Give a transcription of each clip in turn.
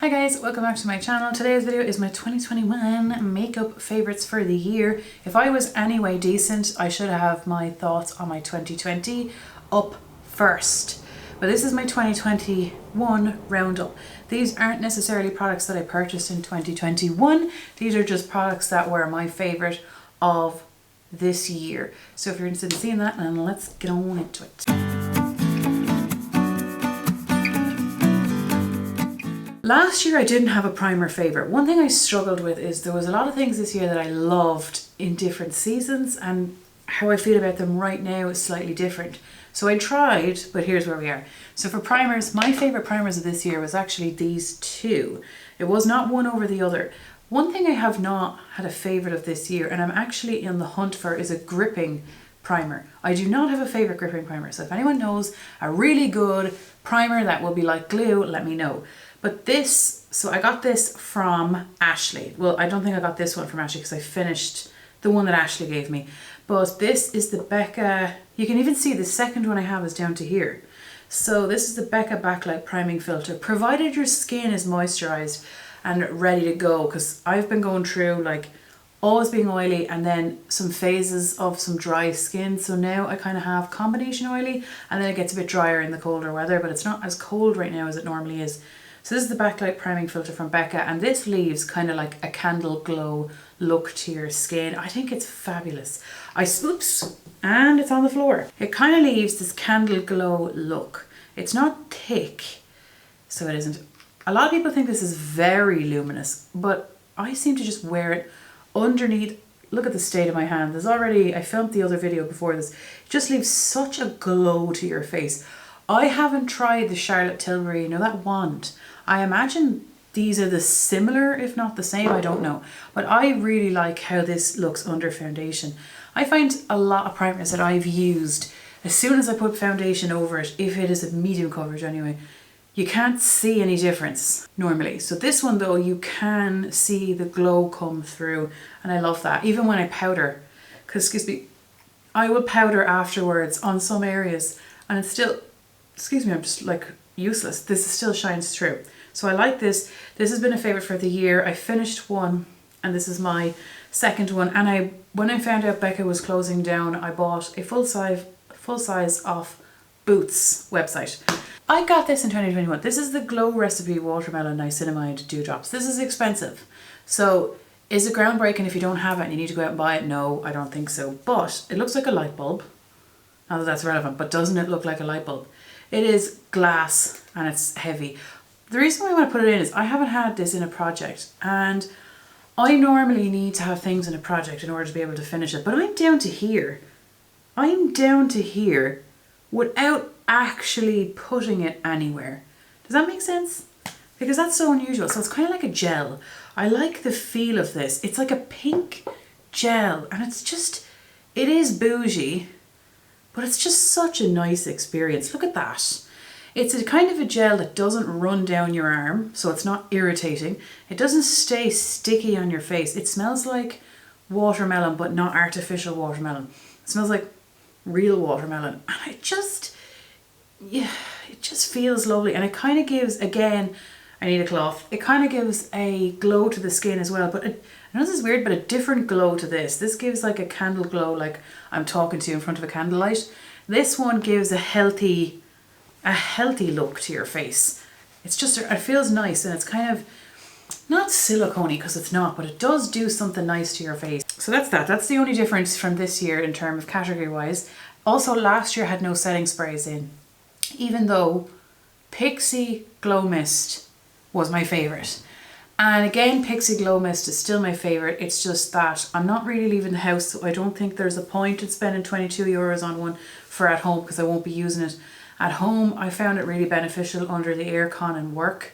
Hi guys, welcome back to my channel. Today's video is my 2021 makeup favorites for the year. If I was anyway decent, I should have my thoughts on my 2020 up first. But this is my 2021 roundup. These aren't necessarily products that I purchased in 2021. These are just products that were my favorite of this year. So if you're interested in seeing that, then let's get on into it. Last year I didn't have a primer favourite. One thing I struggled with is there was a lot of things this year that I loved in different seasons, and how I feel about them right now is slightly different. So I tried, but here's where we are. So for primers, my favourite primers of this year was actually these two. It was not one over the other. One thing I have not had a favourite of this year, and I'm actually in the hunt for, is a gripping primer. I do not have a favourite gripping primer. So if anyone knows a really good primer that will be like glue, let me know. But this, so I got this from Ashley. Well, I don't think I got this one from Ashley because I finished the one that Ashley gave me. But this is the Becca, you can even see the second one I have is down to here. So this is the Becca Backlight Priming Filter, provided your skin is moisturized and ready to go, because I've been going through like always being oily and then some phases of some dry skin. So now I kind of have combination oily, and then it gets a bit drier in the colder weather, but it's not as cold right now as it normally is. So this is the Backlight Priming Filter from Becca, and this leaves kind of like a candle glow look to your skin. I think it's fabulous. Oops, and it's on the floor. It kind of leaves this candle glow look. It's not thick, so it isn't. A lot of people think this is very luminous, but I seem to just wear it underneath. Look at the state of my hand. There's already, I filmed the other video before this. It just leaves such a glow to your face. I haven't tried the Charlotte Tilbury, you know, that wand. I imagine these are the similar, if not the same, I don't know. But I really like how this looks under foundation. I find a lot of primers that I've used, as soon as I put foundation over it, if it is a medium coverage anyway, you can't see any difference normally. So this one though, you can see the glow come through, and I love that. Even when I powder, because excuse me, I will powder afterwards on some areas and it's still, excuse me, I'm just like useless. This still shines through. So I like this. This has been a favorite for the year. I finished one and this is my second one. And when I found out Becca was closing down, I bought a full size off Boots website. I got this in 2021. This is the Glow Recipe Watermelon Niacinamide Dewdrops. This is expensive. So is it groundbreaking if you don't have it and you need to go out and buy it? No, I don't think so. But it looks like a light bulb. Not that that's relevant, but doesn't it look like a light bulb? It is glass and it's heavy. The reason why I want to put it in is I haven't had this in a project, and I normally need to have things in a project in order to be able to finish it. But I'm down to here. I'm down to here without actually putting it anywhere. Does that make sense? Because that's so unusual. So it's kind of like a gel. I like the feel of this. It's like a pink gel, and it's just, it is bougie, but it's just such a nice experience. Look at that. It's a kind of a gel that doesn't run down your arm, so it's not irritating. It doesn't stay sticky on your face. It smells like watermelon, but not artificial watermelon. It smells like real watermelon. And it just, yeah, it just feels lovely. And it kind of gives, again, I need a cloth. It kind of gives a glow to the skin as well, but I know this is weird, but a different glow to this. This gives like a candle glow, like I'm talking to you in front of a candlelight. This one gives a healthy look to your face. It's just, it feels nice, and it's kind of not silicone-y because it's not, but it does do something nice to your face. So that's that. That's the only difference from this year in terms of category wise. Also last year had no setting sprays in, even though Pixie Glow Mist was my favorite. And again, Pixie Glow Mist is still my favorite. It's just that I'm not really leaving the house, so I don't think there's a point in spending 22 euros on one for at home, because I won't be using it. At home, I found it really beneficial under the aircon and work.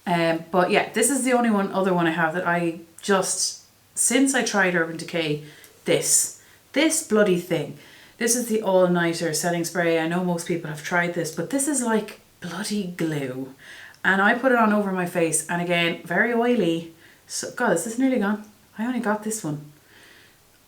But yeah, this is the only other one I have that I just, since I tried Urban Decay, this bloody thing. This is the all-nighter setting spray. I know most people have tried this, but this is like bloody glue. And I put it on over my face, and again, very oily. So, God, is this nearly gone? I only got this one.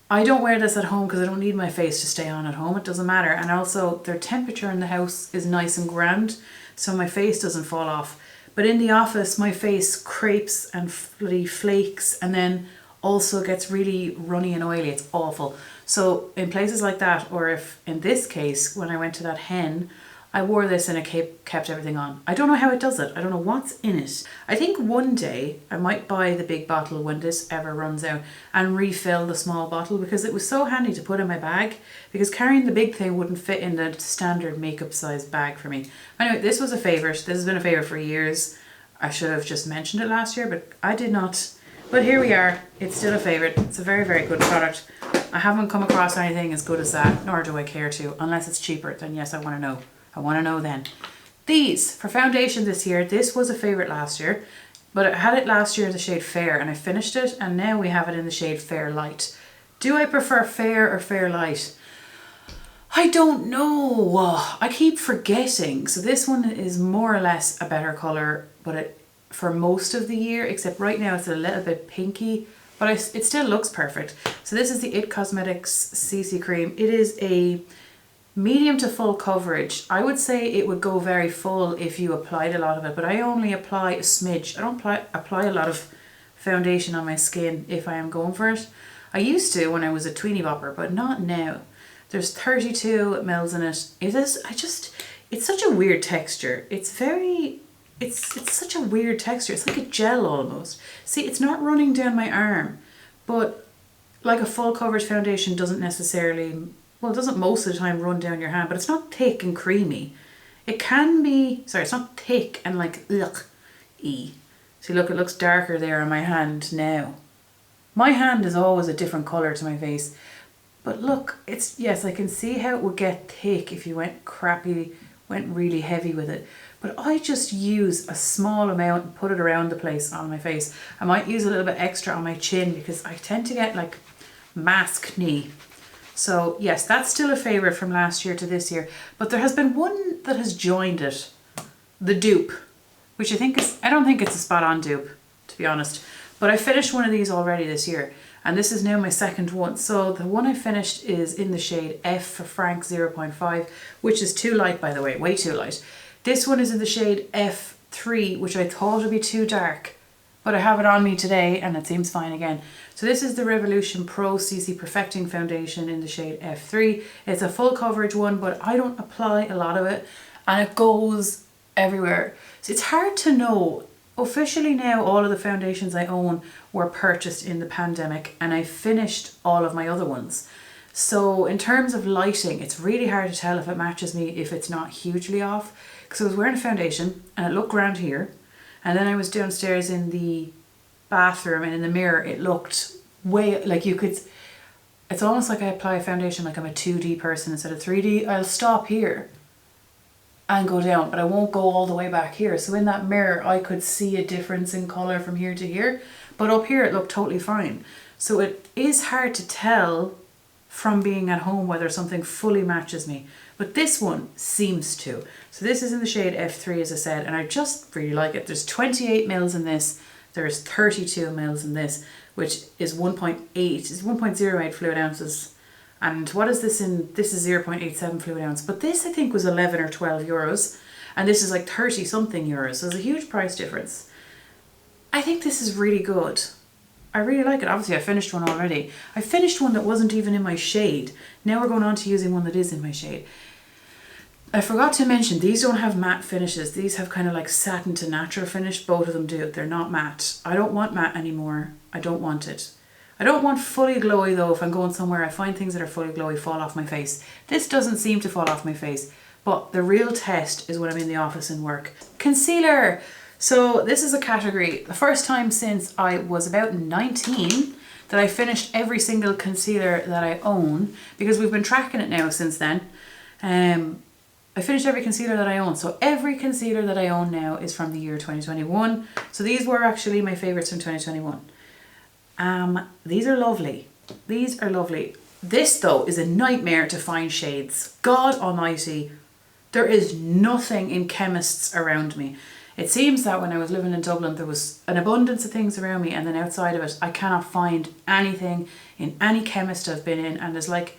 I don't wear this at home because I don't need my face to stay on at home. It doesn't matter. And also their temperature in the house is nice and grand, so my face doesn't fall off. But in the office, my face crepes and bloody flakes, and then also gets really runny and oily. It's awful. So in places like that, or if in this case, when I went to that hen, I wore this and it kept everything on. I don't know how it does it. I don't know what's in it. I think one day I might buy the big bottle when this ever runs out and refill the small bottle, because it was so handy to put in my bag, because carrying the big thing wouldn't fit in the standard makeup size bag for me. Anyway, this was a favourite. This has been a favourite for years. I should have just mentioned it last year, but I did not. But here we are. It's still a favourite. It's a very, very good product. I haven't come across anything as good as that, nor do I care to, unless it's cheaper. Then yes, I want to know. I want to know then. These, for foundation this year, this was a favourite last year, but I had it last year in the shade Fair and I finished it, and now we have it in the shade Fair Light. Do I prefer Fair or Fair Light? I don't know. I keep forgetting. So this one is more or less a better colour, but for most of the year, except right now it's a little bit pinky, but it still looks perfect. So this is the IT Cosmetics CC Cream. It is a medium to full coverage. I would say it would go very full if you applied a lot of it, but I only apply a smidge. I don't apply a lot of foundation on my skin if I am going for it. I used to when I was a tweeny bopper, but not now. There's 32 mils in it. It's such a weird texture. It's such a weird texture. It's like a gel almost. See, it's not running down my arm, but like a full coverage foundation doesn't necessarily, well, it doesn't most of the time run down your hand, but it's not thick and creamy. It can be, sorry, it's not thick and like, ugh-y. See, look, it looks darker there on my hand now. My hand is always a different colour to my face. But look, yes, I can see how it would get thick if you went really heavy with it. But I just use a small amount and put it around the place on my face. I might use a little bit extra on my chin because I tend to get like mask knee. So yes, that's still a favourite from last year to this year. But there has been one that has joined it. The dupe. Which I don't think it's a spot on dupe, to be honest. But I finished one of these already this year. And this is now my second one. So the one I finished is in the shade F for Frank 0.5, which is too light, by the way, way too light. This one is in the shade F3, which I thought would be too dark, but I have it on me today and it seems fine again. So this is the Revolution Pro CC Perfecting Foundation in the shade F3. It's a full coverage one, but I don't apply a lot of it and it goes everywhere. So it's hard to know. Officially now, all of the foundations I own were purchased in the pandemic and I finished all of my other ones. So in terms of lighting, it's really hard to tell if it matches me if it's not hugely off. Because I was wearing a foundation and it looked grand here. And then I was downstairs in the bathroom and in the mirror it looked way, like it's almost like I apply a foundation like I'm a 2D person instead of 3D. I'll stop here and go down, but I won't go all the way back here. So in that mirror I could see a difference in colour from here to here, but up here it looked totally fine. So it is hard to tell from being at home whether something fully matches me, but this one seems to. So this is in the shade F3, as I said, and I just really like it. There's 28 mils in this, there's 32 mils in this, which is 1.08 fluid ounces. And what is this in? This is 0.87 fluid ounce, but this I think was 11 or 12 euros, and this is like 30 something euros, so there's a huge price difference. I think this is really good. I really like it. Obviously I finished one already. I finished one that wasn't even in my shade. Now we're going on to using one that is in my shade. I forgot to mention, these don't have matte finishes. These have kind of like satin to natural finish. Both of them do. They're not matte. I don't want matte anymore. I don't want it. I don't want fully glowy though. If I'm going somewhere, I find things that are fully glowy fall off my face. This doesn't seem to fall off my face, but the real test is when I'm in the office and work. Concealer. So this is a category, the first time since I was about 19 that I finished every single concealer that I own, because we've been tracking it now since then. I finished every concealer that I own. So every concealer that I own now is from the year 2021. So these were actually my favourites from 2021. These are lovely. These are lovely. This though is a nightmare to find shades. God almighty, there is nothing in chemists around me. It seems that when I was living in Dublin there was an abundance of things around me, and then outside of it I cannot find anything in any chemist I've been in, and there's like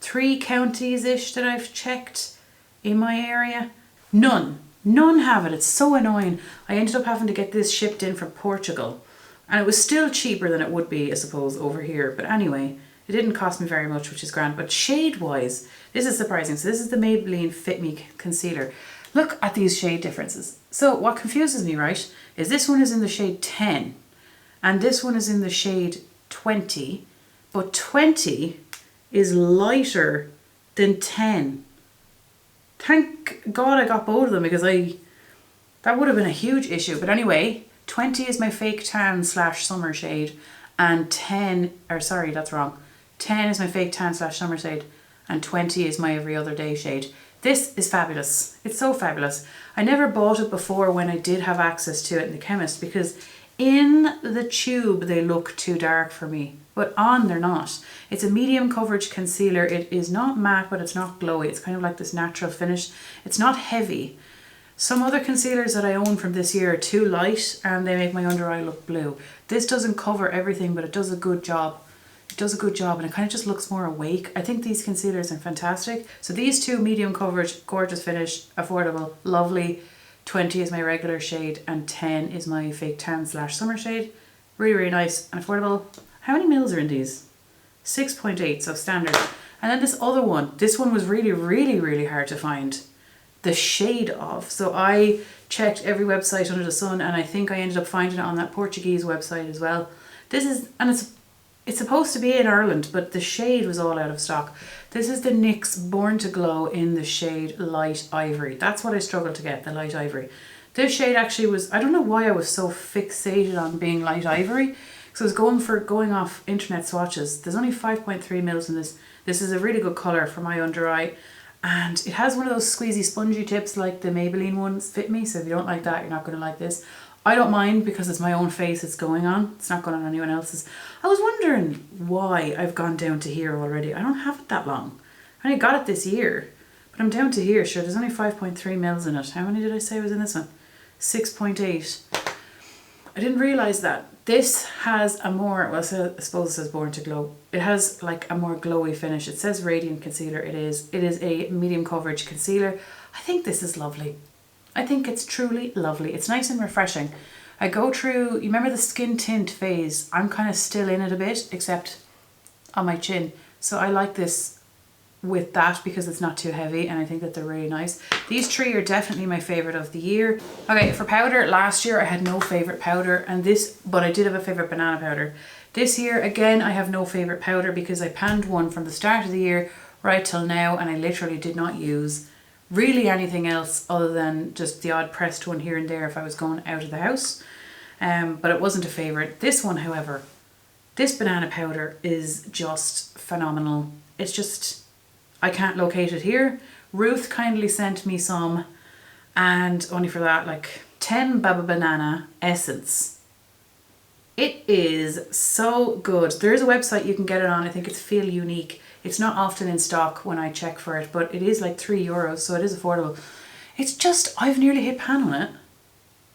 3 counties-ish that I've checked in my area. None None have it. It's so annoying. I ended up having to get this shipped in from Portugal. And it was still cheaper than it would be, I suppose, over here. But anyway, it didn't cost me very much, which is grand. But shade-wise, this is surprising. So this is the Maybelline Fit Me Concealer. Look at these shade differences. So what confuses me, right, is this one is in the shade 10. And this one is in the shade 20. But 20 is lighter than 10. Thank God I got both of them, because that would have been a huge issue. But anyway, 20 is my fake tan / summer shade, and 10 is my fake tan / summer shade, and 20 is my every other day shade. This is fabulous. It's so fabulous. I never bought it before when I did have access to it in the chemist, because in the tube they look too dark for me, but on they're not. It's a medium coverage concealer. It is not matte, but it's not glowy. It's kind of like this natural finish. It's not heavy. Some other concealers that I own from this year are too light and they make my under eye look blue. This doesn't cover everything, but it does a good job. It does a good job, and it kind of just looks more awake. I think these concealers are fantastic. So these two, medium coverage, gorgeous finish, affordable, lovely. 20 is my regular shade and 10 is my fake tan / summer shade. Really, really nice and affordable. How many mils are in these? 6.8, so standard. And then this other one, this one was really, really, really hard to find the shade of. So I checked every website under the sun, and I think I ended up finding it on that Portuguese website as well. This is, and it's supposed to be in Ireland, but the shade was all out of stock. This is the NYX Born to Glow in the shade Light Ivory. That's what I struggled to get, the Light Ivory. This shade actually was, I don't know why I was so fixated on being light ivory. So I was going off internet swatches. There's only 5.3 mils in this. This is a really good colour for my under eye. And it has one of those squeezy spongy tips like the Maybelline ones Fit Me. So if you don't like that, you're not going to like this. I don't mind because it's my own face it's going on. It's not going on anyone else's. I was wondering why I've gone down to here already. I don't have it that long. I only got it this year. But I'm down to here. Sure, there's only 5.3 mils in it. How many did I say was in this one? 6.8. I didn't realise that. This has a more, well, so I suppose it says Born to Glow. It has like a more glowy finish. It says Radiant Concealer. It is a medium coverage concealer. I think this is lovely. I think it's truly lovely. It's nice and refreshing. I go through, you remember the skin tint phase? I'm kind of still in it a bit, except on my chin. So I like this with that because it's not too heavy, and I think that they're really nice. These three are definitely my favourite of the year. Okay, for powder, last year I had no favourite powder, but I did have a favourite banana powder. This year, again, I have no favourite powder because I panned one from the start of the year right till now, and I literally did not use really anything else other than just the odd pressed one here and there if I was going out of the house. But it wasn't a favourite. This one, however, this banana powder is just phenomenal. It's just, I can't locate it here. Ruth kindly sent me some, and only for that, like 10 Baba Banana Essence. It is so good. There is a website you can get it on. I think it's Feel Unique. It's not often in stock when I check for it, but it is like €3, so it is affordable. It's just, I've nearly hit pan on it.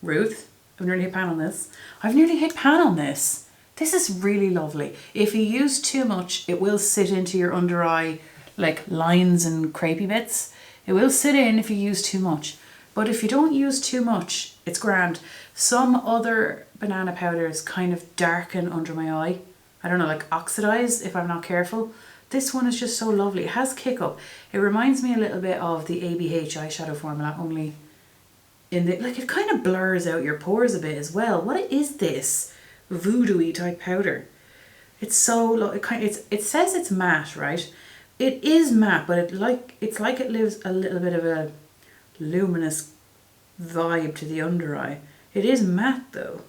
Ruth, I've nearly hit pan on this. I've nearly hit pan on this. This is really lovely. If you use too much, it will sit into your under eye like lines and crepey bits. It will sit in if you use too much. But if you don't use too much, it's grand. Some other banana powders kind of darken under my eye. I don't know, like oxidize if I'm not careful. This one is just so lovely. It has kick up. It reminds me a little bit of the ABH eyeshadow formula, only in the, like, it kind of blurs out your pores a bit as well. What is this voodoo-y type powder? It's so, it says it's matte, right? It is matte, but it's like it leaves a little bit of a luminous vibe to the under eye. It is matte though.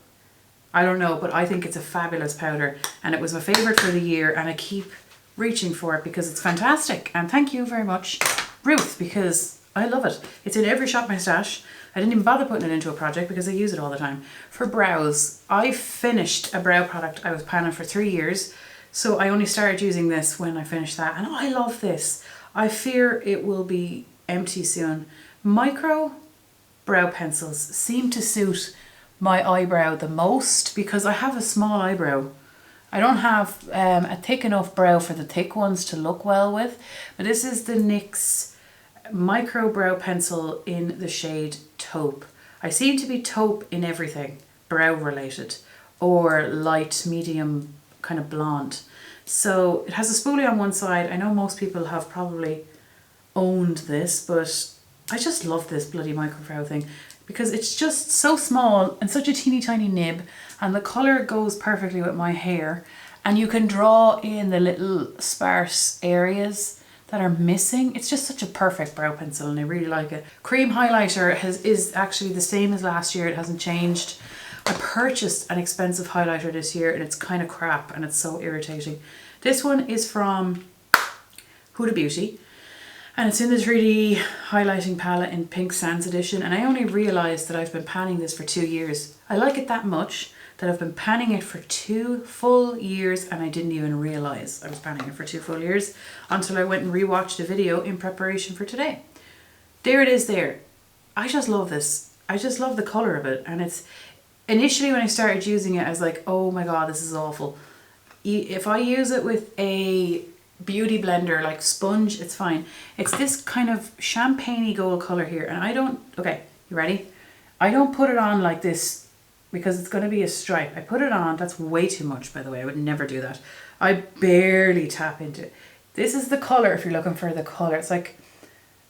I don't know, but I think it's a fabulous powder, and it was my favourite for the year, and I keep reaching for it because it's fantastic. And thank you very much, Ruth, because I love it. It's in every shop my stash. I didn't even bother putting it into a project because I use it all the time. For brows, I finished a brow product I was panning for 3 years. So I only started using this when I finished that, and I love this. I fear it will be empty soon. Micro brow pencils seem to suit my eyebrow the most because I have a small eyebrow. I don't have a thick enough brow for the thick ones to look well with, but this is the NYX micro brow pencil in the shade Taupe. I seem to be taupe in everything brow related, or light medium kind of blonde. So it has a spoolie on one side. I know most people have probably owned this, but I just love this bloody micro brow thing because it's just so small and such a teeny tiny nib, and the colour goes perfectly with my hair, and you can draw in the little sparse areas that are missing. It's just such a perfect brow pencil and I really like it. Cream highlighter is actually the same as last year. It hasn't changed. I purchased an expensive highlighter this year and it's kind of crap and it's so irritating. This one is from Huda Beauty and it's in the 3D highlighting palette in Pink Sands edition, and I only realised that I've been panning this for 2 years. I like it that much that I've been panning it for 2 full years and I didn't even realise I was panning it for 2 full years until I went and rewatched a video in preparation for today. There it is there. I just love this. I just love the colour of it, and it's initially when I started using it I was like, oh my god, this is awful. If I use it with a beauty blender like sponge, it's fine. It's this kind of champagne-y gold colour here, and I don't, okay, you ready? I don't put it on like this because it's going to be a stripe. I put it on, that's way too much by the way, I would never do that. I barely tap into it. This is the colour if you're looking for the colour. It's like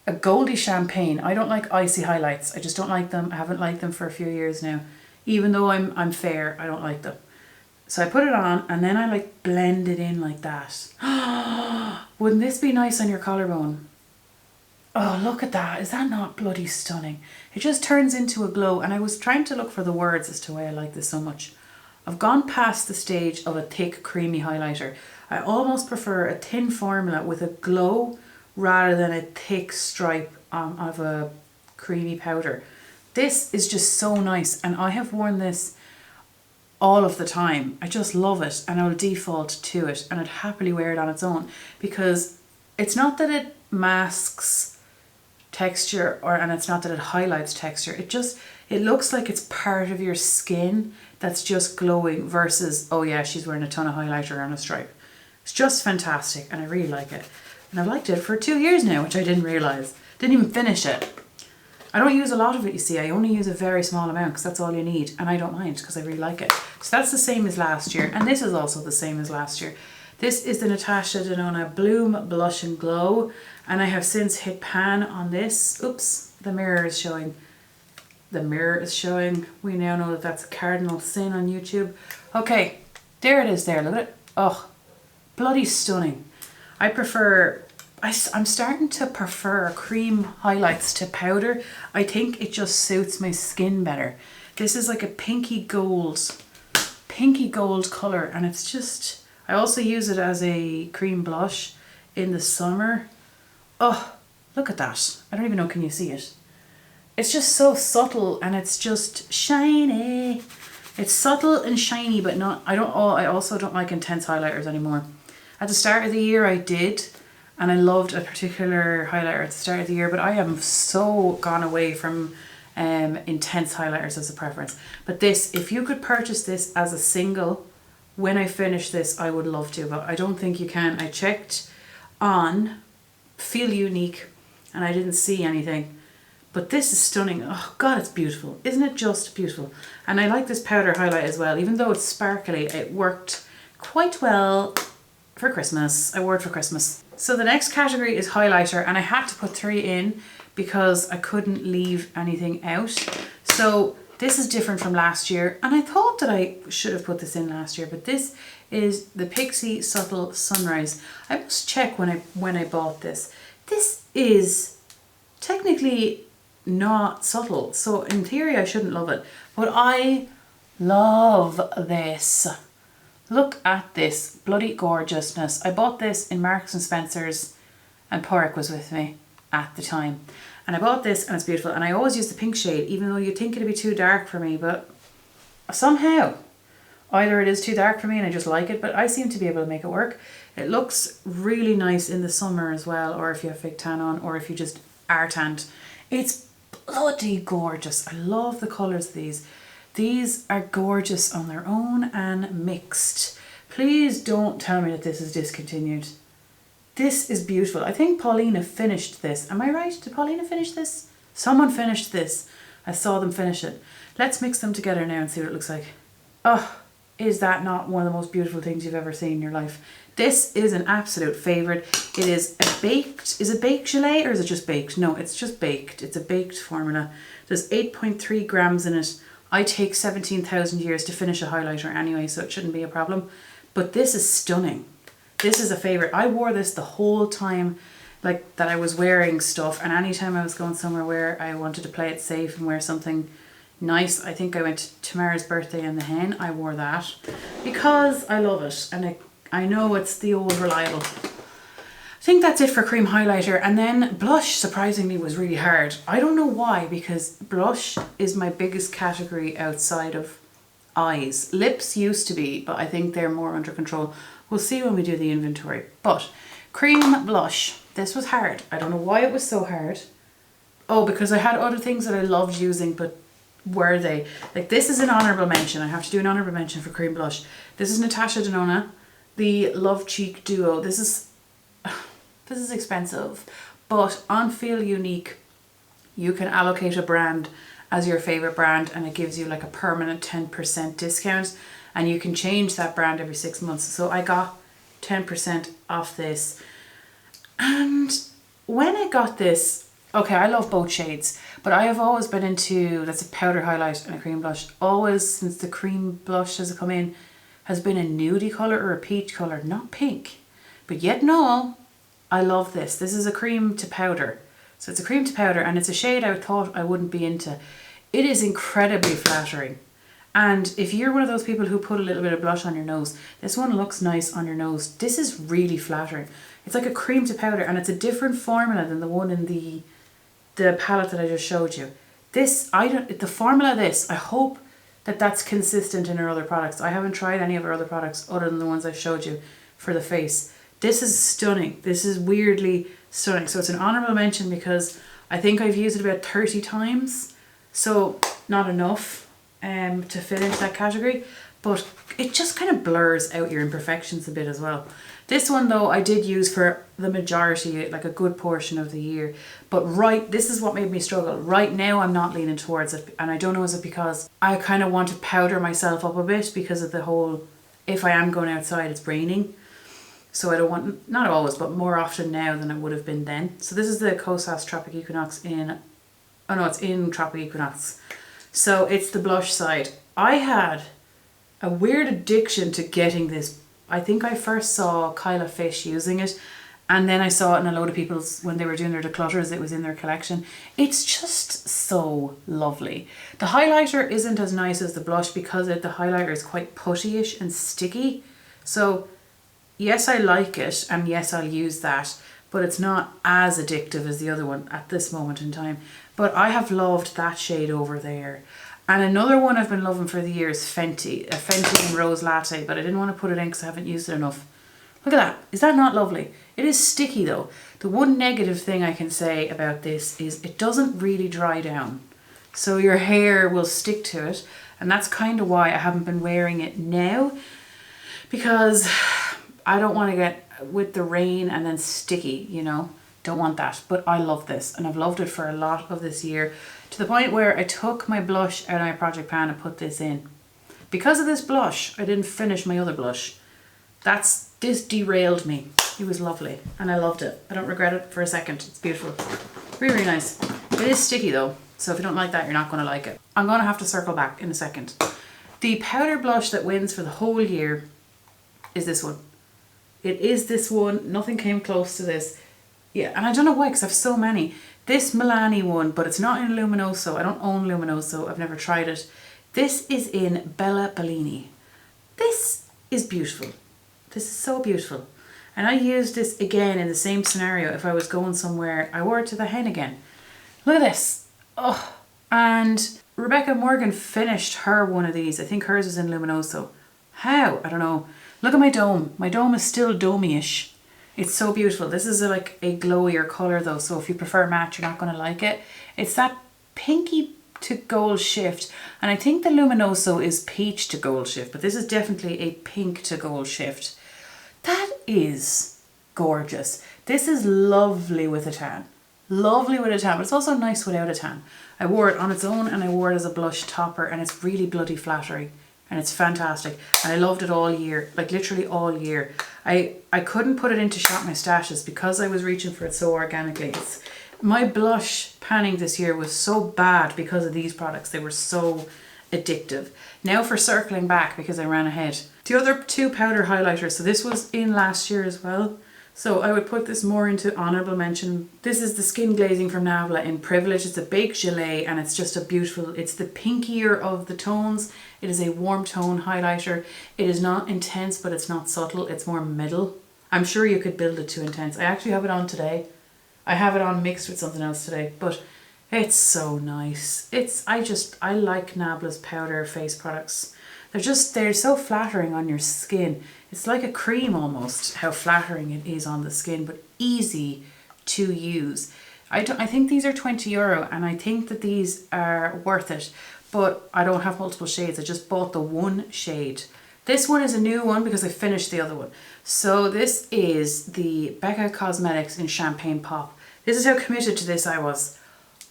a goldy champagne. I don't like icy highlights. I just don't like them. I haven't liked them for a few years now. Even though I'm fair, I don't like them. So I put it on and then I like blend it in like that. Wouldn't this be nice on your collarbone? Oh, look at that. Is that not bloody stunning? It just turns into a glow, and I was trying to look for the words as to why I like this so much. I've gone past the stage of a thick creamy highlighter. I almost prefer a thin formula with a glow rather than a thick stripe of a creamy powder. This is just so nice, and I have worn this all of the time. I just love it, and I'll default to it, and I'd happily wear it on its own because it's not that it masks texture and it's not that it highlights texture. It looks like it's part of your skin that's just glowing versus, oh yeah, she's wearing a ton of highlighter on a stripe. It's just fantastic and I really like it. And I've liked it for 2 years now, which I didn't realise. Didn't even finish it. I don't use a lot of it, you see. I only use a very small amount because that's all you need, and I don't mind because I really like it. So that's the same as last year, and this is also the same as last year. This is the Natasha Denona Bloom Blush and Glow, and I have since hit pan on this. Oops, the mirror is showing. The mirror is showing. We now know that that's a cardinal sin on YouTube. Okay, there it is there, look at it. Oh, bloody stunning. I'm starting to prefer cream highlights to powder. I think it just suits my skin better. This is like a pinky gold colour, and it's just, I also use it as a cream blush in the summer. Oh, look at that. I don't even know, can you see it? It's just so subtle and it's just shiny. It's subtle and shiny, but not, I also don't like intense highlighters anymore. At the start of the year I did, and I loved a particular highlighter at the start of the year, but I am so gone away from intense highlighters as a preference. But this, if you could purchase this as a single, when I finish this, I would love to, but I don't think you can. I checked on Feel Unique and I didn't see anything. But this is stunning. Oh God, it's beautiful. Isn't it just beautiful? And I like this powder highlight as well. Even though it's sparkly, it worked quite well for Christmas. I wore it for Christmas. So the next category is highlighter, and I had to put 3 in because I couldn't leave anything out. So this is different from last year, and I thought that I should have put this in last year, but this is the Pixie Subtle Sunrise. I must check when I bought this. This is technically not subtle, so in theory I shouldn't love it, but I love this. Look at this bloody gorgeousness. I bought this in Marks and Spencer's, and Porrick was with me at the time, and I bought this and it's beautiful, and I always use the pink shade even though you'd think it'd be too dark for me, but somehow either it is too dark for me and I just like it, but I seem to be able to make it work. It looks really nice in the summer as well, or if you have fake tan on, or if you just are tanned. It's bloody gorgeous. I love the colours of these. These are gorgeous on their own and mixed. Please don't tell me that this is discontinued. This is beautiful. I think Paulina finished this. Am I right? Did Paulina finish this? Someone finished this. I saw them finish it. Let's mix them together now and see what it looks like. Oh, is that not one of the most beautiful things you've ever seen in your life? This is an absolute favourite. It is a baked, is it baked gelée or is it just baked? No, it's just baked. It's a baked formula. There's 8.3 grams in it. I take 17,000 years to finish a highlighter anyway, so it shouldn't be a problem. But this is stunning. This is a favourite. I wore this the whole time like that I was wearing stuff, and anytime I was going somewhere where I wanted to play it safe and wear something nice, I think I went to Tamara's birthday in the hen, I wore that because I love it, and I know it's the old reliable. I think that's it for cream highlighter. And then blush, surprisingly, was really hard. I don't know why, because blush is my biggest category outside of eyes. Lips used to be, but I think they're more under control. We'll see when we do the inventory. But cream blush, this was hard. I don't know why it was so hard. Oh, because I had other things that I loved using, but were they? Like, this is an honourable mention. I have to do an honourable mention for cream blush. This is Natasha Denona, the Love Cheek Duo. This is expensive, but on Feel Unique, you can allocate a brand as your favourite brand, and it gives you like a permanent 10% discount, and you can change that brand every 6 months. So I got 10% off this. And when I got this, okay, I love both shades, but I have always been into, that's a powder highlight and a cream blush, always since the cream blush has come in, has been a nudie colour or a peach colour, not pink. But yet no, I love this. This is a cream to powder. So it's a cream to powder, and it's a shade I thought I wouldn't be into. It is incredibly flattering. And if you're one of those people who put a little bit of blush on your nose, this one looks nice on your nose. This is really flattering. It's like a cream to powder, and it's a different formula than the one in the palette that I just showed you. This, the formula of this, I hope that that's consistent in her other products. I haven't tried any of her other products other than the ones I showed you for the face. This is stunning. This is weirdly stunning. So it's an honourable mention because I think I've used it about 30 times. So not enough to fit into that category, but it just kind of blurs out your imperfections a bit as well. This one though, I did use for the majority, like a good portion of the year, but this is what made me struggle. Right now I'm not leaning towards it, and I don't know, is it because I kind of want to powder myself up a bit because of the whole, if I am going outside it's raining. So I don't want, not always, but more often now than it would have been then. So this is the Kosas Tropic Equinox it's in Tropic Equinox. So it's the blush side. I had a weird addiction to getting this. I think I first saw Kyla Fish using it, and then I saw it in a load of people's, when they were doing their declutters, it was in their collection. It's just so lovely. The highlighter isn't as nice as the blush because the highlighter is quite puttyish and sticky. So yes, I like it, and yes, I'll use that, but it's not as addictive as the other one at this moment in time. But I have loved that shade over there. And another one I've been loving for the year is Fenty, a Fenty and Rose Latte, but I didn't want to put it in because I haven't used it enough. Look at that. Is that not lovely? It is sticky though. The one negative thing I can say about this is it doesn't really dry down. So your hair will stick to it, and that's kind of why I haven't been wearing it now, because I don't want to get with the rain and then sticky, you know. Don't want that. But I love this, and I've loved it for a lot of this year, to the point where I took my blush out of my project pan and put this in. Because of this blush, I didn't finish my other blush. This derailed me. It was lovely, and I loved it. I don't regret it for a second. It's beautiful. Really, really nice. It is sticky though, so if you don't like that, you're not going to like it. I'm going to have to circle back in a second. The powder blush that wins for the whole year is this one. It is this one. Nothing came close to this. Yeah, and I don't know why, because I have so many. This Milani one, but it's not in Luminoso. I don't own Luminoso. I've never tried it. This is in Bella Bellini. This is beautiful. This is so beautiful. And I used this again in the same scenario if I was going somewhere. I wore it to the hen again. Look at this. Oh, and Rebecca Morgan finished her one of these. I think hers is in Luminoso. How? I don't know. Look at my dome. My dome is still domey-ish. It's so beautiful. This is like a glowier colour though, so if you prefer matte, you're not going to like it. It's that pinky to gold shift, and I think the Luminoso is peach to gold shift, but this is definitely a pink to gold shift. That is gorgeous. This is lovely with a tan. Lovely with a tan, but it's also nice without a tan. I wore it on its own and I wore it as a blush topper, and it's really bloody flattering and it's fantastic. And I loved it all year, like literally all year. I couldn't put it into Shop My Stashes because I was reaching for it so organically. My blush panning this year was so bad because of these products. They were so addictive. Now for circling back, because I ran ahead. The other two powder highlighters, so this was in last year as well. So I would put this more into honourable mention. This is the Skin Glazing from Nabla in Privilidge. It's a baked gelée and it's just a beautiful, it's the pinkier of the tones. It is a warm tone highlighter. It is not intense, but it's not subtle. It's more middle. I'm sure you could build it to intense. I actually have it on today. I have it on mixed with something else today, but it's so nice. I like Nabla's powder face products. They're so flattering on your skin. It's like a cream almost, how flattering it is on the skin, but easy to use. I think these are €20 and I think that these are worth it, but I don't have multiple shades. I just bought the one shade. This one is a new one because I finished the other one. So this is the Becca Cosmetics in Champagne Pop. This is how committed to this I was.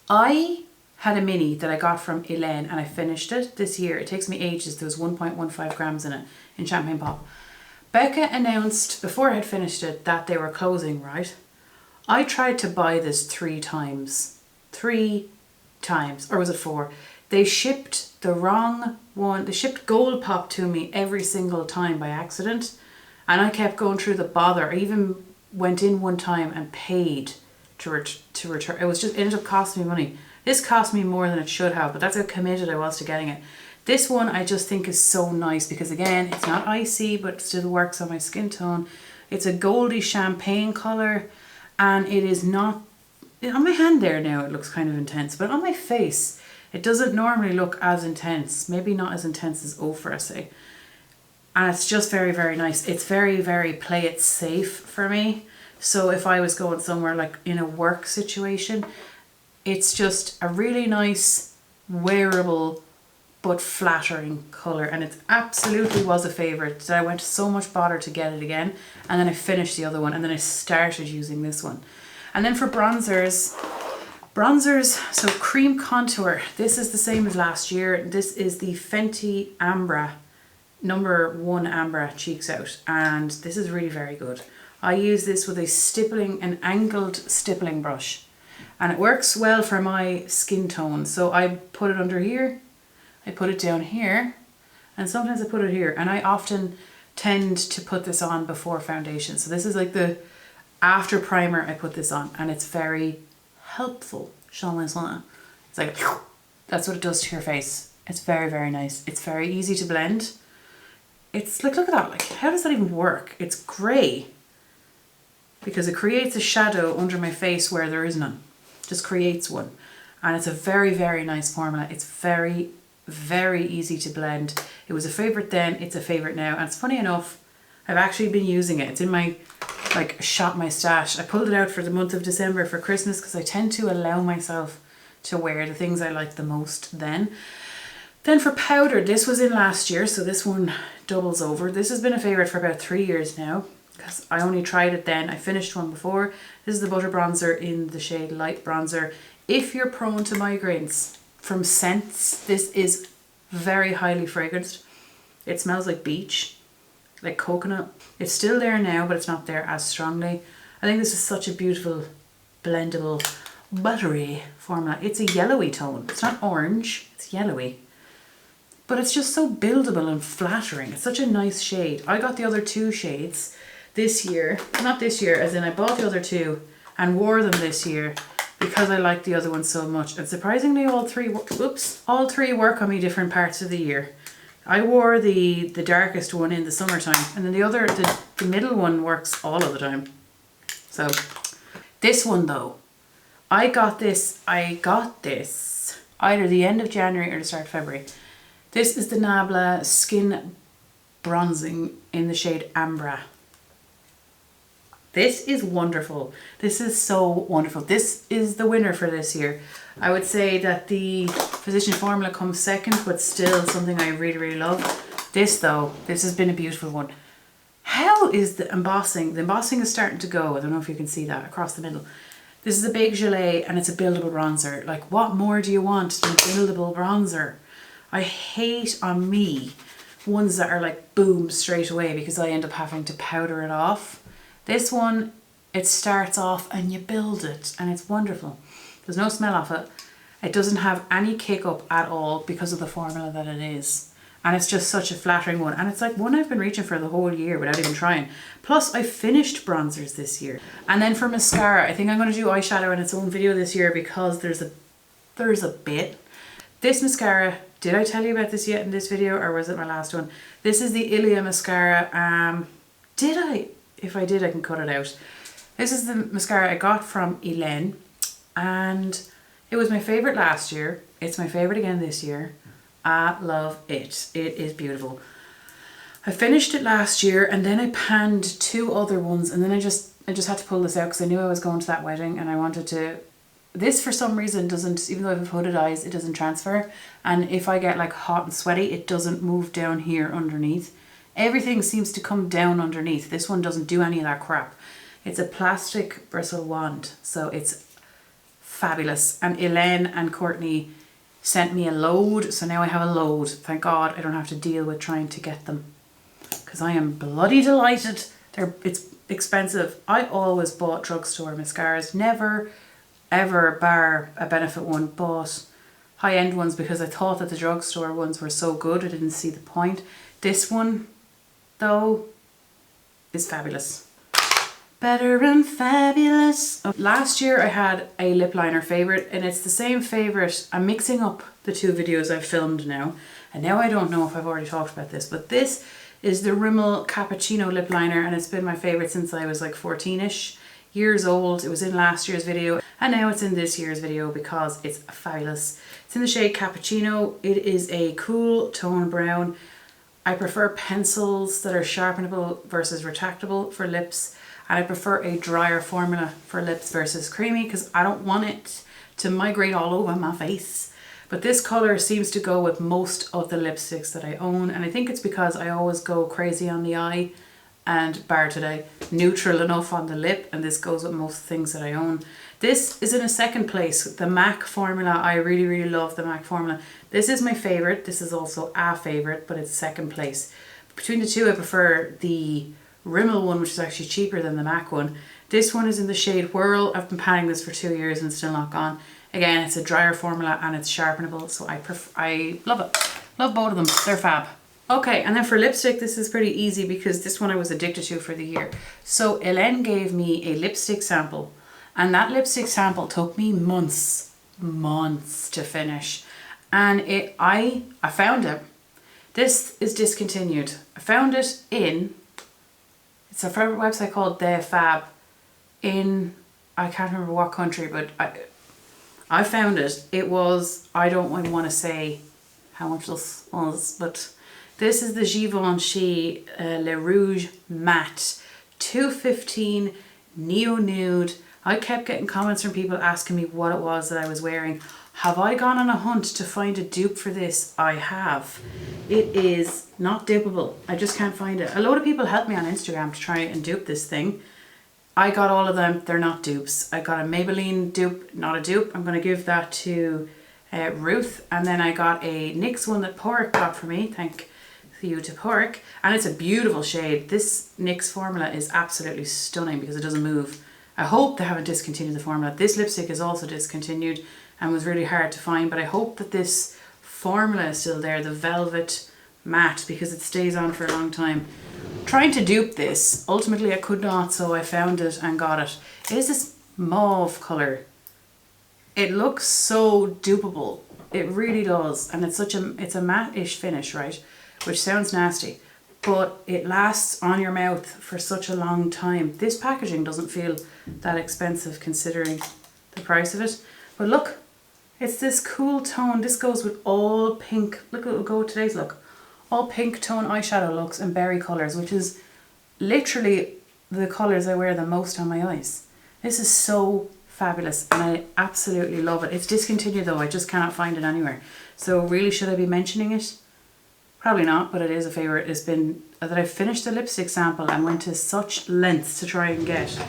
I had a mini that I got from Elaine and I finished it this year. It takes me ages. There was 1.15 grams in it in Champagne Pop. Becca announced before I had finished it that they were closing, right? I tried to buy this 3 times. 3 times. Or was it 4? They shipped the wrong one. They shipped Gold Pop to me every single time by accident. And I kept going through the bother. I even went in one time and paid to return. It ended up costing me money. This cost me more than it should have, but that's how committed I was to getting it. This one I just think is so nice because again, it's not icy, but it still works on my skin tone. It's a goldy champagne colour and it is not, on my hand there now it looks kind of intense, but on my face it doesn't normally look as intense. Maybe not as intense as Ophir, say. And it's just very, very nice. It's very, very play it safe for me. So if I was going somewhere like in a work situation, it's just a really nice, wearable, but flattering colour. And it absolutely was a favourite. That I went to so much bother to get it again. And then I finished the other one. And then I started using this one. And then for bronzers, so cream contour. This is the same as last year. This is the Fenty Ambra, #1 Ambra Cheeks Out. And this is really very good. I use this with an angled stippling brush. And it works well for my skin tone. So I put it under here, I put it down here, and sometimes I put it here. And I often tend to put this on before foundation. So this is like the after primer I put this on, and it's very helpful. It's like, that's what it does to your face. It's very, very nice. It's very easy to blend. It's like, look at that, like, how does that even work? It's grey because it creates a shadow under my face where there is none. Just creates one. And it's a very, very nice formula. It's very, very easy to blend. It was a favourite then, it's a favourite now. And it's funny enough, I've actually been using it. It's in my, like, Shop My Stash. I pulled it out for the month of December for Christmas because I tend to allow myself to wear the things I like the most then. Then for powder, this was in last year, so this one doubles over. This has been a favourite for about 3 years now because I only tried it then. I finished one before. This is the Butter Bronzer in the shade Light Bronzer. If you're prone to migraines, from scents, this is very highly fragranced. It smells like beach, like coconut. It's still there now, but it's not there as strongly. I think this is such a beautiful, blendable, buttery formula. It's a yellowy tone. It's not orange, it's yellowy. But it's just so buildable and flattering. It's such a nice shade. I got the other 2 shades this year. Not this year, as in I bought the other 2 and wore them this year because I liked the other one so much. And surprisingly, all three work on me different parts of the year. I wore the darkest one in the summertime, and then the middle one works all of the time. So this one though, I got this either the end of January or the start of February. This is the Nabla Skin Bronzing in the shade Ambra. This is wonderful. This is so wonderful. This is the winner for this year. I would say that the Physician Formula comes second, but still something I really, really love. This though, this has been a beautiful one. How is the embossing? The embossing is starting to go. I don't know if you can see that across the middle. This is a big gelée and it's a buildable bronzer. Like, what more do you want than buildable bronzer? I hate on me ones that are like boom straight away because I end up having to powder it off. This one, it starts off and you build it and it's wonderful. There's no smell off it. It doesn't have any kick up at all because of the formula that it is. And it's just such a flattering one. And it's like one I've been reaching for the whole year without even trying. Plus, I finished bronzers this year. And then for mascara, I think I'm going to do eyeshadow in its own video this year because there's a bit. This mascara, did I tell you about this yet in this video or was it my last one? This is the Ilia mascara. Did I? If I did, I can cut it out. This is the mascara I got from Elen. And it was my favourite last year. It's my favourite again this year. I love it. It is beautiful. I finished it last year and then I panned 2 other ones and then I just had to pull this out because I knew I was going to that wedding and I wanted to. This for some reason doesn't, even though I have hooded eyes, it doesn't transfer. And if I get like hot and sweaty, it doesn't move down here underneath. Everything seems to come down underneath. This one doesn't do any of that crap. It's a plastic bristle wand, so it's fabulous. And Elaine and Courtney sent me a load, so now I have a load. Thank God I don't have to deal with trying to get them because I am bloody delighted. It's expensive. I always bought drugstore mascaras, never ever bar a Benefit one, bought high-end ones because I thought that the drugstore ones were so good I didn't see the point. This one though is fabulous. Better and fabulous. Last year I had a lip liner favourite and it's the same favourite. I'm mixing up the 2 videos I've filmed now and now I don't know if I've already talked about this, but this is the Rimmel Cappuccino lip liner and it's been my favourite since I was like 14ish years old. It was in last year's video and now it's in this year's video because it's fabulous. It's in the shade Cappuccino. It is a cool tone brown. I prefer pencils that are sharpenable versus retractable for lips. And I prefer a drier formula for lips versus creamy because I don't want it to migrate all over my face. But this colour seems to go with most of the lipsticks that I own. And I think it's because I always go crazy on the eye and bar today, neutral enough on the lip. And this goes with most things that I own. This is in a second place. The MAC formula, I really, really love the MAC formula. This is my favourite. This is also a favourite, but it's second place. Between the 2, I prefer the Rimmel one, which is actually cheaper than the MAC one. This one is in the shade Whirl. I've been panning this for 2 years and it's still not gone. Again, it's a drier formula and it's sharpenable, so I love it. Love both of them. They're fab. Okay, and then for lipstick, this is pretty easy because this one I was addicted to for the year. So Ellen gave me a lipstick sample and that lipstick sample took me months to finish. And I found it. This is discontinued. I found it in, it's a website called The Fab in, I can't remember what country, but I found it. It was, I don't want to say how much this was, but this is the Givenchy Le Rouge Matte 215 Neo Nude. I kept getting comments from people asking me what it was that I was wearing. Have I gone on a hunt to find a dupe for this? I have. It is not dupeable. I just can't find it. A load of people helped me on Instagram to try and dupe this thing. I got all of them. They're not dupes. I got a Maybelline dupe, not a dupe. I'm going to give that to Ruth. And then I got a NYX one that Porrick got for me. Thank you to Porrick. And it's a beautiful shade. This NYX formula is absolutely stunning because it doesn't move. I hope they haven't discontinued the formula. This lipstick is also discontinued and was really hard to find, but I hope that this formula is still there, the Velvet Matte, because it stays on for a long time. Trying to dupe this, ultimately I could not, so I found it and got it. It is this mauve colour. It looks so dupeable. It really does, and it's a matte-ish finish, right? Which sounds nasty, but it lasts on your mouth for such a long time. This packaging doesn't feel that expensive considering the price of it. But look, it's this cool tone. This goes with all pink. Look, it'll go with today's look. All pink tone eyeshadow looks and berry colours, which is literally the colours I wear the most on my eyes. This is so fabulous and I absolutely love it. It's discontinued though, I just cannot find it anywhere. So really, should I be mentioning it? Probably not, but it is a favourite. It's been that I finished the lipstick sample and went to such lengths to try and get,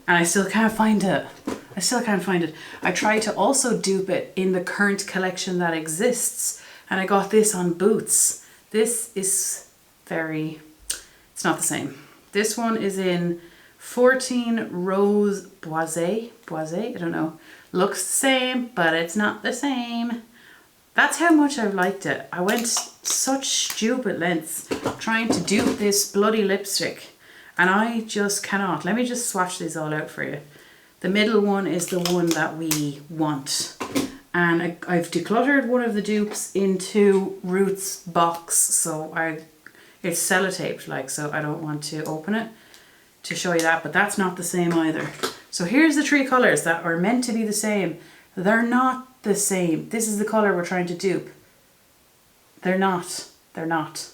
and I still can't find it. I still can't find it. I tried to also dupe it in the current collection that exists, and I got this on Boots. This is it's not the same. This one is in 14 Rose Boisé, I don't know. Looks the same, but it's not the same. That's how much I've liked it. I went such stupid lengths trying to dupe this bloody lipstick, and I just cannot. Let me just swatch these all out for you. The middle one is the one that we want. And I've decluttered one of the dupes into Roots box, so it's sellotaped, like, so I don't want to open it to show you that, but that's not the same either. So here's the three colours that are meant to be the same. They're not the same. This is the colour we're trying to dupe. They're not. They're not.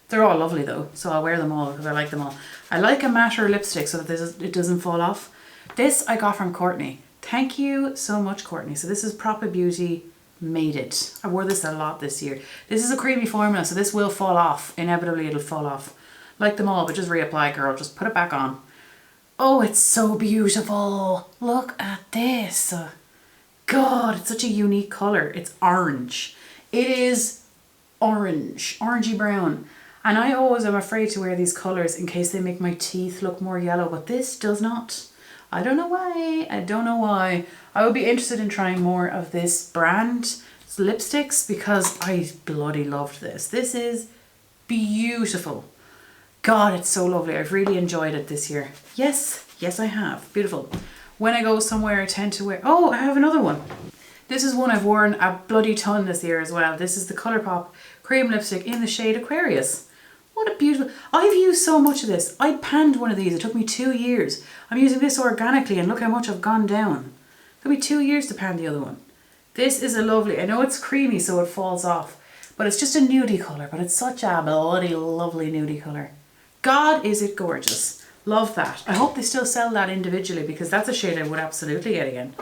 They're all lovely though, so I'll wear them all because I like them all. I like a matter lipstick so that it doesn't fall off. This I got from Courtney. Thank you so much, Courtney. So this is Proper Beauty Made It. I wore this a lot this year. This is a creamy formula, so this will fall off. Inevitably it'll fall off. Like them all, but just reapply, girl. Just put it back on. Oh, it's so beautiful. Look at this. God, it's such a unique colour. It's orange. It is orange, orangey brown. And I always am afraid to wear these colours in case they make my teeth look more yellow, but this does not. I don't know why. I don't know why. I would be interested in trying more of this brand lipsticks because I bloody loved this. This is beautiful. God, it's so lovely. I've really enjoyed it this year. Yes, yes I have. Beautiful. When I go somewhere I tend to wear... Oh, I have another one. This is one I've worn a bloody ton this year as well. This is the Colourpop cream lipstick in the shade Aquarius. What a beautiful... I've used so much of this. I panned one of these. It took me 2 years. I'm using this organically and look how much I've gone down. It took me 2 years to pan the other one. This is a lovely... I know it's creamy so it falls off, but it's just a nudie colour, but it's such a bloody lovely nudie colour. God, is it gorgeous. Love that. I hope they still sell that individually because that's a shade I would absolutely get again.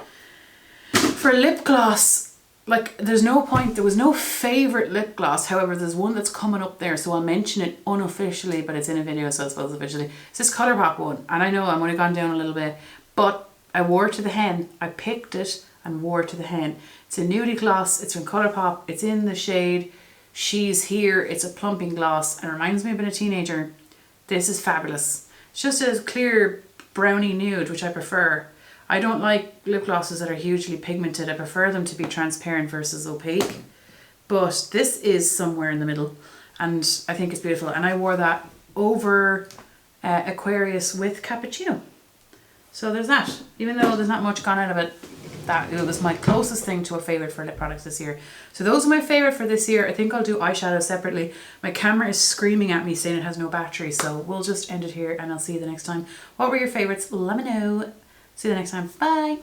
For lip gloss, like there's no point, there was no favourite lip gloss. However, there's one that's coming up there, so I'll mention it unofficially, but it's in a video, so I suppose officially. It's this Colourpop one, and I know I'm only gone down a little bit, but I wore it to the hen. I picked it and wore it to the hen. It's a nudie gloss, it's from Colourpop, it's in the shade She's Here. It's a plumping gloss and reminds me of being a teenager. This is fabulous. It's just a clear brownie nude, which I prefer. I don't like lip glosses that are hugely pigmented. I prefer them to be transparent versus opaque. But this is somewhere in the middle and I think it's beautiful. And I wore that over Aquarius with Cappuccino. So there's that. Even though there's not much gone out of it, it was my closest thing to a favourite for lip products this year. So those are my favourite for this year. I think I'll do eyeshadow separately. My camera is screaming at me saying it has no battery, so we'll just end it here and I'll see you the next time. What were your favourites? Let me know. See you the next time. Bye.